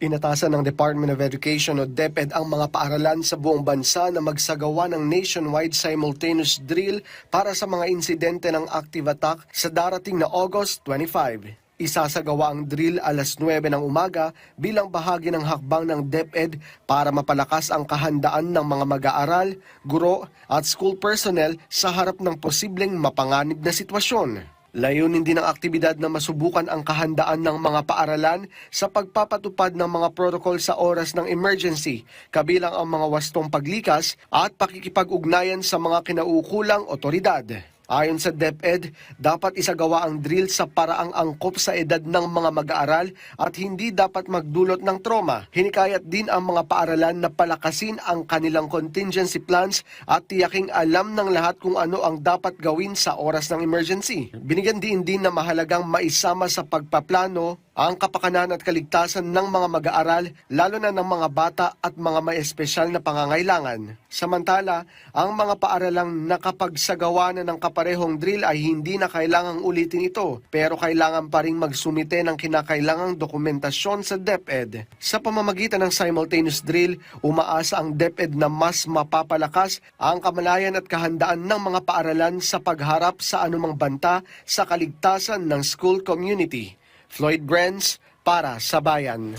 Inatasan ng Department of Education o DepEd ang mga paaralan sa buong bansa na magsagawa ng nationwide simultaneous drill para sa mga insidente ng active attack sa darating na August 25. Isasagawa ang drill alas 9 ng umaga bilang bahagi ng hakbang ng DepEd para mapalakas ang kahandaan ng mga mag-aaral, guro at school personnel sa harap ng posibleng mapanganib na sitwasyon. Layunin din ng aktibidad na masubukan ang kahandaan ng mga paaralan sa pagpapatupad ng mga protocol sa oras ng emergency, kabilang ang mga wastong paglikas at pakikipag-ugnayan sa mga kinaukulang otoridad. Ayon sa DepEd, dapat isagawa ang drill sa paraang angkop sa edad ng mga mag-aaral at hindi dapat magdulot ng trauma. Hinikayat din ang mga paaralan na palakasin ang kanilang contingency plans at tiyaking alam ng lahat kung ano ang dapat gawin sa oras ng emergency. Binigyan din na mahalagang maisama sa pagpaplano ang kapakanan at kaligtasan ng mga mag-aaral, lalo na ng mga bata at mga may espesyal na pangangailangan. Samantala, ang mga paaralang nakapagsagawa na ng kaparehong drill ay hindi na kailangang ulitin ito, pero kailangan pa rin magsumite ng kinakailangang dokumentasyon sa DepEd. Sa pamamagitan ng simultaneous drill, umaasa ang DepEd na mas mapapalakas ang kamalayan at kahandaan ng mga paaralan sa pagharap sa anumang banta sa kaligtasan ng school community. Floyd Brenz para sa Bayan.